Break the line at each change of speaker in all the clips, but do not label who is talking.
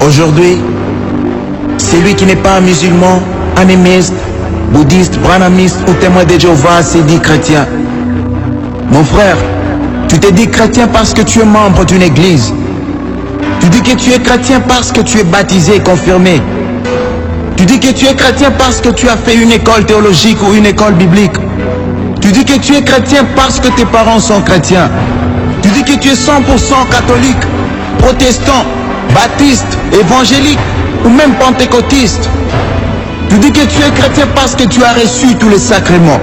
Aujourd'hui, celui qui n'est pas musulman, animiste, bouddhiste, branamiste ou témoin de Jéhovah s'est dit chrétien. Mon frère, tu te dis chrétien parce que tu es membre d'une église. Tu dis que tu es chrétien parce que tu es baptisé et confirmé. Tu dis que tu es chrétien parce que tu as fait une école théologique ou une école biblique. Tu dis que tu es chrétien parce que tes parents sont chrétiens. Tu dis que tu es 100% catholique, protestant, baptiste, évangélique ou même pentecôtiste. Tu dis que tu es chrétien parce que tu as reçu tous les sacrements.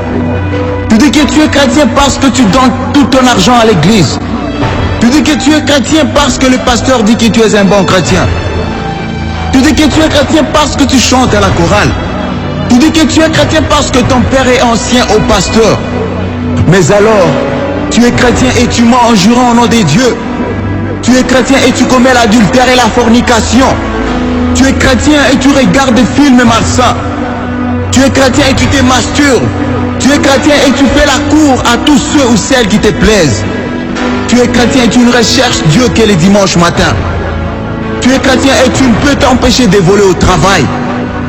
Tu dis que tu es chrétien parce que tu donnes tout ton argent à l'église. Tu dis que tu es chrétien parce que le pasteur dit que tu es un bon chrétien. Tu dis que tu es chrétien parce que tu chantes à la chorale. Tu dis que tu es chrétien parce que ton père est ancien au pasteur. Mais alors, tu es chrétien et tu mens en jurant au nom de Dieu. Tu es chrétien et tu commets l'adultère et la fornication. Tu es chrétien et tu regardes des films malsains. Tu es chrétien et tu te masturbes. Tu es chrétien et tu fais la cour à tous ceux ou celles qui te plaisent. Tu es chrétien et tu ne recherches Dieu que les dimanches matins. Tu es chrétien et tu ne peux t'empêcher de voler au travail.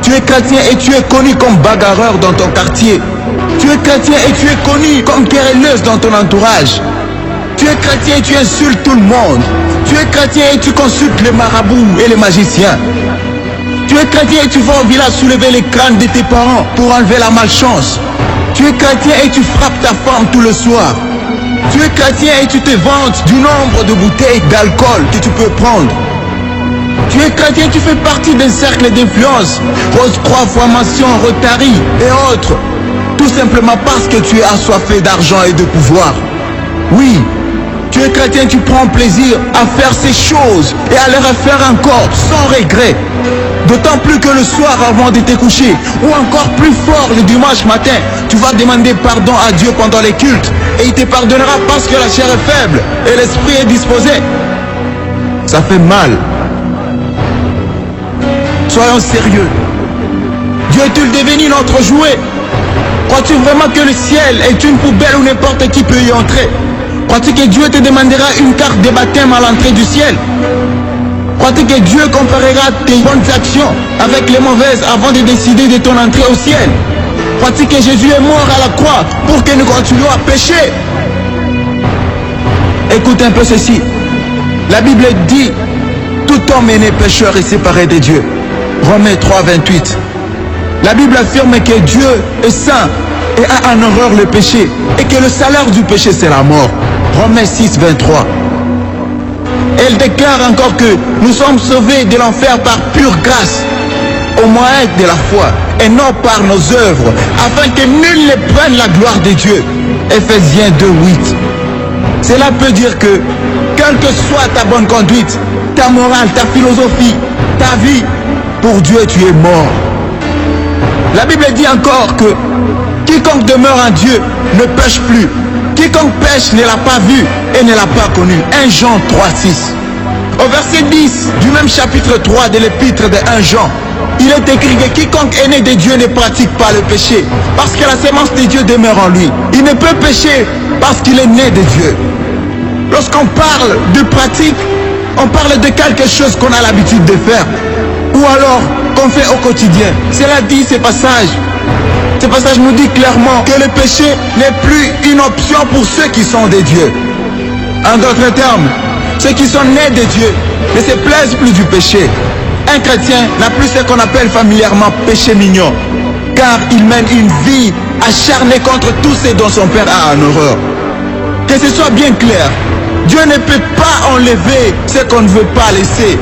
Tu es chrétien et tu es connu comme bagarreur dans ton quartier. Tu es chrétien et tu es connu comme querelleuse dans ton entourage. Tu es chrétien et tu insultes tout le monde. Tu es chrétien et tu consultes les marabouts et les magiciens. Tu es chrétien et tu vas au village soulever les crânes de tes parents pour enlever la malchance. Tu es chrétien et tu frappes ta femme tout le soir. Tu es chrétien et tu te vantes du nombre de bouteilles d'alcool que tu peux prendre. Tu es chrétien et tu fais partie d'un cercle d'influence, Rose-Croix, Formation, Rotary et autres. Tout simplement parce que tu es assoiffé d'argent et de pouvoir. Oui, tu es chrétien, tu prends plaisir à faire ces choses et à les refaire encore sans regret. D'autant plus que le soir avant de te coucher, ou encore plus fort le dimanche matin, tu vas demander pardon à Dieu pendant les cultes et il te pardonnera parce que la chair est faible et l'esprit est disposé. Ça fait mal. Soyons sérieux. Dieu est-il devenu notre jouet? Crois-tu vraiment que le ciel est une poubelle où n'importe qui peut y entrer? Crois-tu que Dieu te demandera une carte de baptême à l'entrée du ciel? Crois-tu que Dieu comparera tes bonnes actions avec les mauvaises avant de décider de ton entrée au ciel? Crois-tu que Jésus est mort à la croix pour que nous continuions à pécher? Écoute un peu ceci. La Bible dit, tout homme est né pécheur et séparé de Dieu. Romains 3, 28. La Bible affirme que Dieu est saint et a en horreur le péché et que le salaire du péché c'est la mort. Romains 6, 23. Elle déclare encore que nous sommes sauvés de l'enfer par pure grâce, au moyen de la foi et non par nos œuvres, afin que nul ne prenne la gloire de Dieu. Ephésiens 2, 8. Cela peut dire que, quelle que soit ta bonne conduite, ta morale, ta philosophie, ta vie, pour Dieu tu es mort. La Bible dit encore que quiconque demeure en Dieu ne pêche plus. Quiconque pêche ne l'a pas vu et ne l'a pas connu. 1 Jean 3, 6. Au verset 10 du même chapitre 3 de l'épître de 1 Jean, il est écrit que quiconque est né de Dieu ne pratique pas le péché, parce que la sémence de Dieu demeure en lui. Il ne peut pécher parce qu'il est né de Dieu. Lorsqu'on parle de pratique, on parle de quelque chose qu'on a l'habitude de faire, ou alors qu'on fait au quotidien. Cela dit ce passage. Ce passage nous dit clairement que le péché n'est plus une option pour ceux qui sont de Dieu. En d'autres termes, ceux qui sont nés de Dieu ne se plaisent plus du péché. Un chrétien n'a plus ce qu'on appelle familièrement péché mignon, car il mène une vie acharnée contre tout ce dont son père a en horreur. Que ce soit bien clair, Dieu ne peut pas enlever ce qu'on ne veut pas laisser.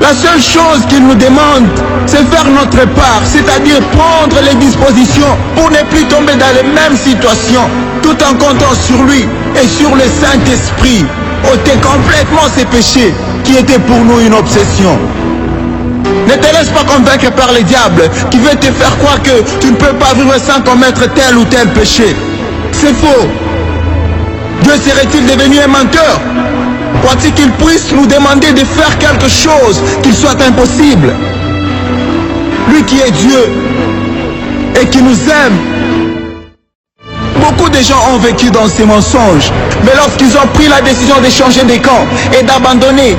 La seule chose qu'il nous demande, c'est faire notre part, c'est-à-dire prendre les dispositions pour ne plus tomber dans les mêmes situations, tout en comptant sur lui et sur le Saint-Esprit, ôter complètement ces péchés qui étaient pour nous une obsession. Ne te laisse pas convaincre par le diable qui veut te faire croire que tu ne peux pas vivre sans commettre tel ou tel péché. C'est faux. Dieu serait-il devenu un menteur? Crois-tu qu'il puisse nous demander de faire quelque chose qu'il soit impossible? Lui qui est Dieu et qui nous aime Beaucoup de gens ont vécu dans ces mensonges. Mais lorsqu'ils ont pris la décision de changer de camp et d'abandonner,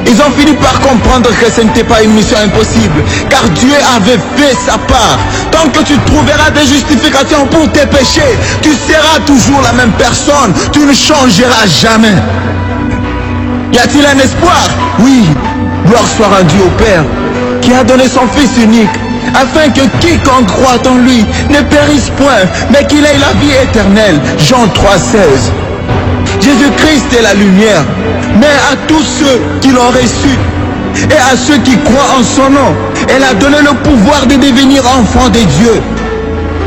ils ont fini par comprendre que ce n'était pas une mission impossible, car Dieu avait fait sa part. Tant que tu trouveras des justifications pour tes péchés, tu seras toujours la même personne, tu ne changeras jamais. Y a-t-il un espoir? Oui, gloire soit rendue au Père, qui a donné son Fils unique, afin que quiconque croit en lui ne périsse point, mais qu'il ait la vie éternelle. Jean 3,16. Jésus-Christ est la lumière, mais à tous ceux qui l'ont reçu et à ceux qui croient en son nom, elle a donné le pouvoir de devenir enfants de Dieu.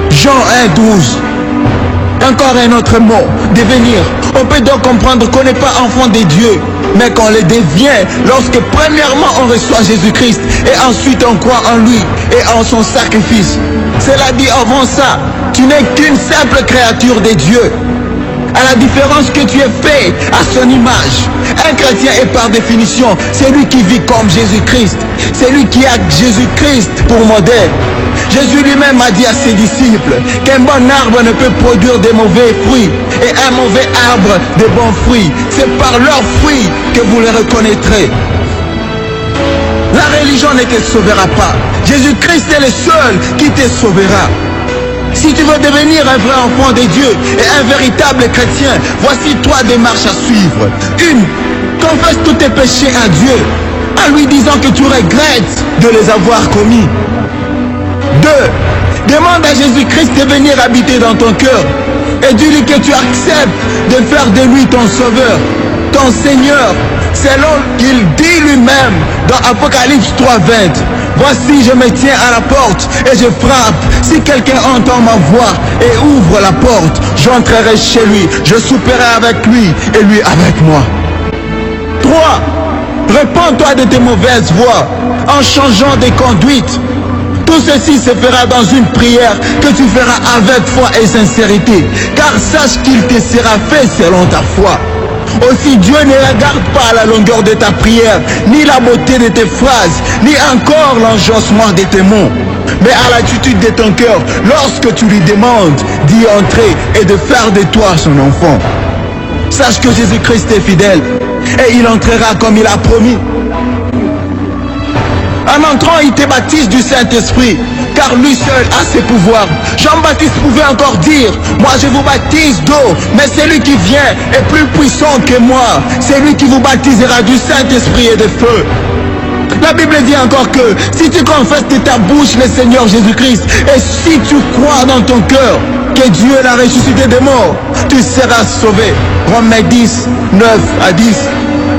Jean 1,12. Encore un autre mot, devenir. On peut donc comprendre qu'on n'est pas enfant de Dieu, mais qu'on le devient lorsque premièrement on reçoit Jésus-Christ et ensuite on croit en lui et en son sacrifice. Cela dit, avant ça, tu n'es qu'une simple créature de Dieu. À la différence que tu es fait à son image. Un chrétien est par définition celui qui vit comme Jésus-Christ, celui qui a Jésus-Christ pour modèle. Jésus lui-même a dit à ses disciples qu'un bon arbre ne peut produire de mauvais fruits et un mauvais arbre de bons fruits. C'est par leurs fruits que vous les reconnaîtrez. La religion ne te sauvera pas. Jésus-Christ est le seul qui te sauvera. Si tu veux devenir un vrai enfant de Dieu et un véritable chrétien, voici trois démarches à suivre. 1. Confesse tous tes péchés à Dieu en lui disant que tu regrettes de les avoir commis. 2. Demande à Jésus-Christ de venir habiter dans ton cœur et dis-lui que tu acceptes de faire de lui ton sauveur, ton Seigneur, selon qu'il dit lui-même dans Apocalypse 3,20. Voici, je me tiens à la porte et je frappe. Si quelqu'un entend ma voix et ouvre la porte, j'entrerai chez lui, je souperai avec lui et lui avec moi. 3. Répands-toi de tes mauvaises voies en changeant de conduite. Tout ceci se fera dans une prière que tu feras avec foi et sincérité, car sache qu'il te sera fait selon ta foi. Aussi, Dieu ne regarde pas la longueur de ta prière, ni la beauté de tes phrases, ni encore l'enjancement de tes mots, mais à l'attitude de ton cœur lorsque tu lui demandes d'y entrer et de faire de toi son enfant. Sache que Jésus-Christ est fidèle et il entrera comme il a promis. En entrant, il te baptise du Saint-Esprit, car lui seul a ses pouvoirs. Jean-Baptiste pouvait encore dire, moi je vous baptise d'eau, mais celui qui vient est plus puissant que moi. C'est lui qui vous baptisera du Saint-Esprit et de feu. La Bible dit encore que si tu confesses de ta bouche le Seigneur Jésus-Christ et si tu crois dans ton cœur que Dieu l'a ressuscité des morts, tu seras sauvé. Romains 10, 9 à 10.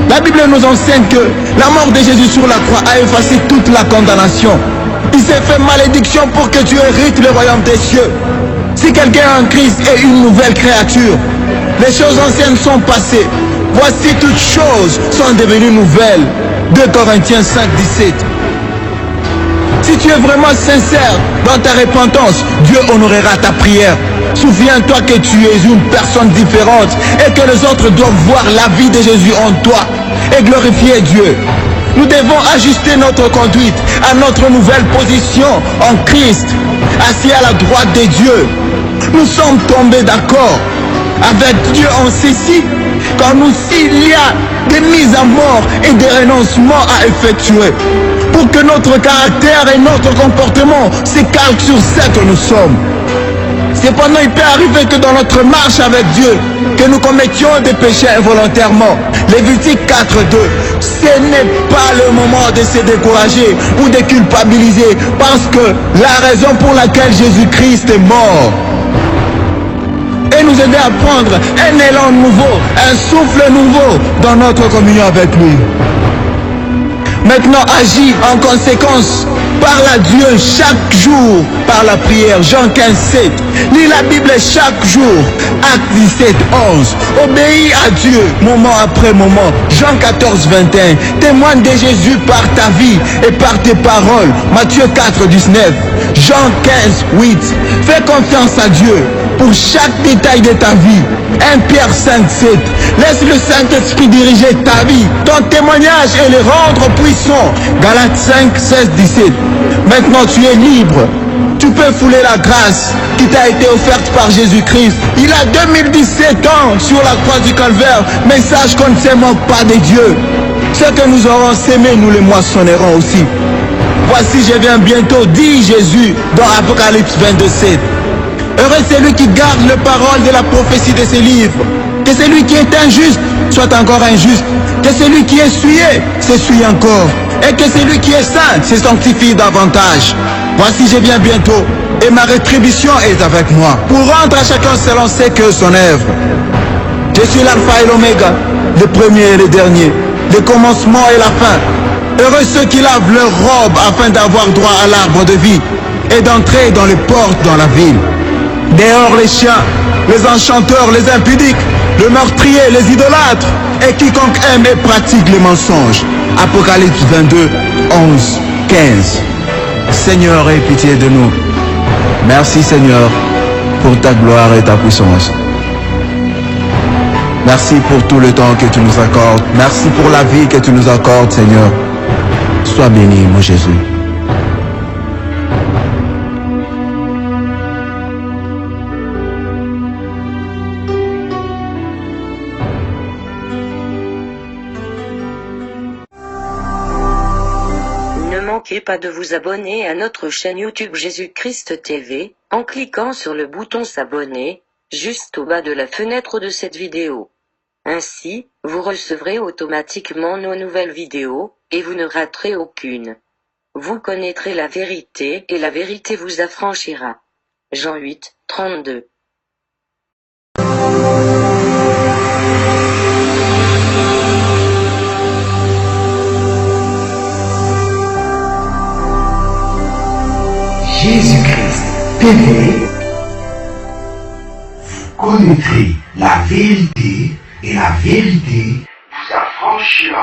La Bible nous enseigne que la mort de Jésus sur la croix a effacé toute la condamnation. Il s'est fait malédiction pour que tu hérites le royaume des cieux. Si quelqu'un en Christ est une nouvelle créature, les choses anciennes sont passées. Voici toutes choses sont devenues nouvelles. 2 Corinthiens 5, 17. Si tu es vraiment sincère dans ta repentance, Dieu honorera ta prière. Souviens-toi que tu es une personne différente et que les autres doivent voir la vie de Jésus en toi et glorifier Dieu. Nous devons ajuster notre conduite à notre nouvelle position en Christ, assis à la droite de Dieu. Nous sommes tombés d'accord avec Dieu en ceci, car nous s'il y a des mises à mort et des renoncements à effectuer, pour que notre caractère et notre comportement se calquent sur ce que nous sommes. Cependant, il peut arriver que dans notre marche avec Dieu, que nous commettions des péchés involontairement. Lévitique 4.2. Ce n'est pas le moment de se décourager ou de culpabiliser, parce que la raison pour laquelle Jésus-Christ est mort et nous aider à prendre un élan nouveau, un souffle nouveau dans notre communion avec lui. Maintenant, agis en conséquence. Parle à Dieu chaque jour par la prière. Jean 15, 7. Lis la Bible chaque jour. Acte 17, 11. Obéis à Dieu moment après moment. Jean 14, 21. Témoigne de Jésus par ta vie et par tes paroles. Matthieu 4, 19. Jean 15, 8. Fais confiance à Dieu pour chaque détail de ta vie. 1 Pierre 5, 7. Laisse le Saint-Esprit diriger ta vie, ton témoignage et le rendre puissant. Galates 5, 16, 17. Maintenant tu es libre Tu peux fouler la grâce qui t'a été offerte par Jésus-Christ. Il a 2017 ans sur la croix du calvaire. Mais sache qu'on ne se moque pas de Dieu. Ce que nous aurons sémé, nous les moissonnerons aussi. Voici, je viens bientôt, dit Jésus dans Apocalypse 22:7. Heureux celui qui garde les paroles de la prophétie de ces livres. Que celui qui est injuste soit encore injuste. Que celui qui est souillé s'essuie encore. Et que celui qui est saint se sanctifie davantage. Voici, je viens bientôt, et ma rétribution est avec moi, pour rendre à chacun selon ce que son œuvre. Je suis l'alpha et l'oméga, le premier et le dernier, le commencement et la fin. Heureux ceux qui lavent leurs robes afin d'avoir droit à l'arbre de vie et d'entrer dans les portes dans la ville. Dehors les chiens, les enchanteurs, les impudiques, le meurtrier, les idolâtres, et quiconque aime et pratique les mensonges. Apocalypse 22, 11, 15. Seigneur, aie pitié de nous. Merci Seigneur pour ta gloire et ta puissance. Merci pour tout le temps que tu nous accordes. Merci pour la vie que tu nous accordes, Seigneur. Sois béni, mon Jésus.
Ne manquez pas de vous abonner à notre chaîne YouTube Jésus-Christ TV, en cliquant sur le bouton s'abonner, juste au bas de la fenêtre de cette vidéo. Ainsi, vous recevrez automatiquement nos nouvelles vidéos, et vous ne raterez aucune. Vous connaîtrez la vérité, et la vérité vous affranchira. Jean 8, 32.
Jésus-Christ TV, vous connaîtrez la vérité et la vérité vous affranchira.